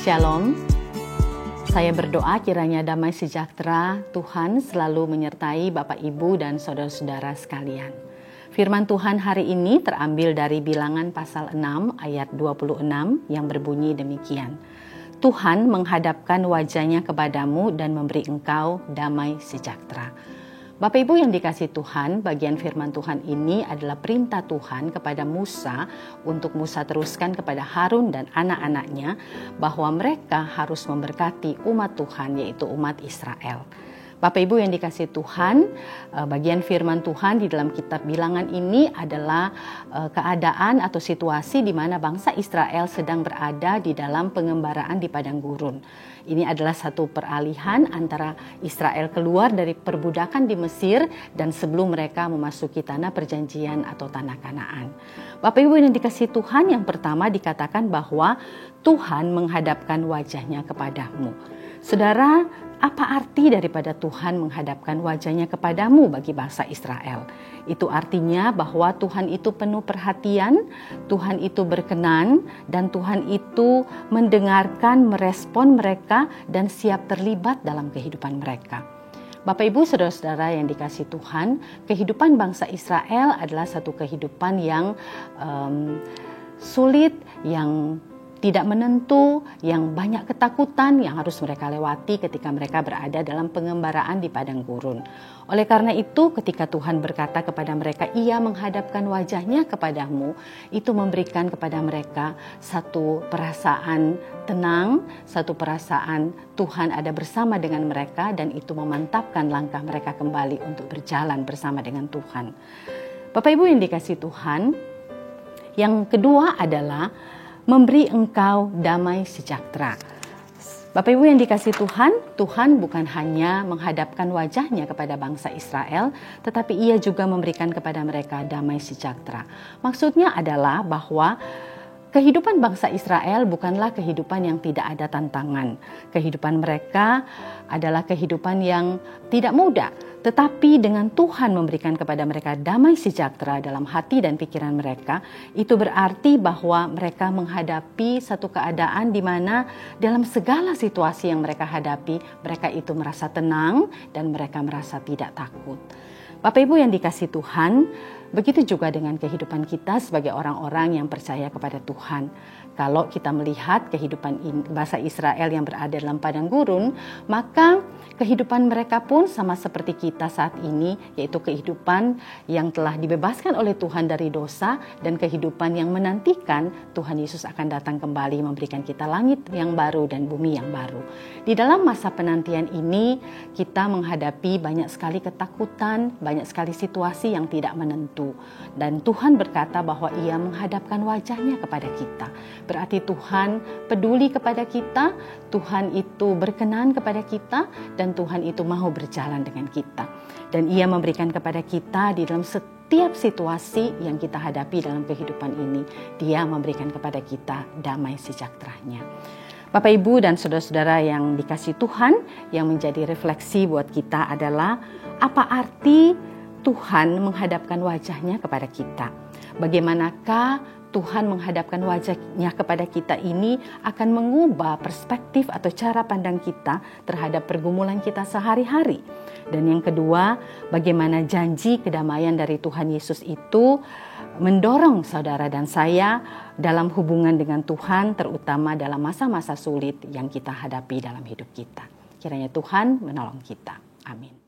Shalom, saya berdoa kiranya damai sejahtera Tuhan selalu menyertai Bapak Ibu dan saudara-saudara sekalian. Firman Tuhan hari ini terambil dari Bilangan pasal 6 ayat 26 yang berbunyi demikian. Tuhan menghadapkan wajahnya kepadamu dan memberi engkau damai sejahtera. Bapak Ibu yang dikasihi Tuhan, bagian firman Tuhan ini adalah perintah Tuhan kepada Musa untuk Musa teruskan kepada Harun dan anak-anaknya bahwa mereka harus memberkati umat Tuhan, yaitu umat Israel. Bapak Ibu yang dikasihi Tuhan, bagian firman Tuhan di dalam kitab Bilangan ini adalah keadaan atau situasi di mana bangsa Israel sedang berada di dalam pengembaraan di padang gurun. Ini adalah satu peralihan antara Israel keluar dari perbudakan di Mesir dan sebelum mereka memasuki tanah perjanjian atau tanah Kanaan. Bapak Ibu yang dikasihi Tuhan, yang pertama dikatakan bahwa Tuhan menghadapkan wajahnya kepadamu. Saudara, apa arti daripada Tuhan menghadapkan wajahnya kepadamu bagi bangsa Israel? Itu artinya bahwa Tuhan itu penuh perhatian, Tuhan itu berkenan, dan Tuhan itu mendengarkan, merespon mereka, dan siap terlibat dalam kehidupan mereka. Bapak Ibu saudara-saudara yang dikasihi Tuhan, kehidupan bangsa Israel adalah satu kehidupan yang sulit, yang tidak menentu, yang banyak ketakutan yang harus mereka lewati ketika mereka berada dalam pengembaraan di padang gurun. Oleh karena itu, ketika Tuhan berkata kepada mereka, Ia menghadapkan wajahnya kepadamu, itu memberikan kepada mereka satu perasaan tenang, satu perasaan Tuhan ada bersama dengan mereka, dan itu memantapkan langkah mereka kembali untuk berjalan bersama dengan Tuhan. Bapak Ibu yang dikasihi Tuhan, yang kedua adalah memberi engkau damai sejahtera. Bapak Ibu yang dikasihi Tuhan, Tuhan bukan hanya menghadapkan wajahnya kepada bangsa Israel, tetapi Ia juga memberikan kepada mereka damai sejahtera. Maksudnya adalah bahwa kehidupan bangsa Israel bukanlah kehidupan yang tidak ada tantangan. Kehidupan mereka adalah kehidupan yang tidak mudah. Tetapi dengan Tuhan memberikan kepada mereka damai sejahtera dalam hati dan pikiran mereka, itu berarti bahwa mereka menghadapi satu keadaan di mana dalam segala situasi yang mereka hadapi, mereka itu merasa tenang dan mereka merasa tidak takut. Bapak Ibu yang dikasihi Tuhan, begitu juga dengan kehidupan kita sebagai orang-orang yang percaya kepada Tuhan. Kalau kita melihat kehidupan bangsa Israel yang berada dalam padang gurun, maka kehidupan mereka pun sama seperti kita saat ini, yaitu kehidupan yang telah dibebaskan oleh Tuhan dari dosa dan kehidupan yang menantikan Tuhan Yesus akan datang kembali memberikan kita langit yang baru dan bumi yang baru. Di dalam masa penantian ini, kita menghadapi banyak sekali ketakutan, banyak sekali situasi yang tidak menentu. Dan Tuhan berkata bahwa Ia menghadapkan wajahnya kepada kita. Berarti Tuhan peduli kepada kita, Tuhan itu berkenan kepada kita, dan Tuhan itu mau berjalan dengan kita. Dan Ia memberikan kepada kita di dalam setiap situasi yang kita hadapi dalam kehidupan ini, Dia memberikan kepada kita damai sejahteranya. Bapak Ibu dan saudara-saudara yang dikasihi Tuhan, yang menjadi refleksi buat kita adalah apa arti Tuhan menghadapkan wajahnya kepada kita. Bagaimanakah Tuhan menghadapkan wajahnya kepada kita ini akan mengubah perspektif atau cara pandang kita terhadap pergumulan kita sehari-hari. Dan yang kedua, bagaimana janji kedamaian dari Tuhan Yesus itu mendorong saudara dan saya dalam hubungan dengan Tuhan, terutama dalam masa-masa sulit yang kita hadapi dalam hidup kita. Kiranya Tuhan menolong kita. Amin.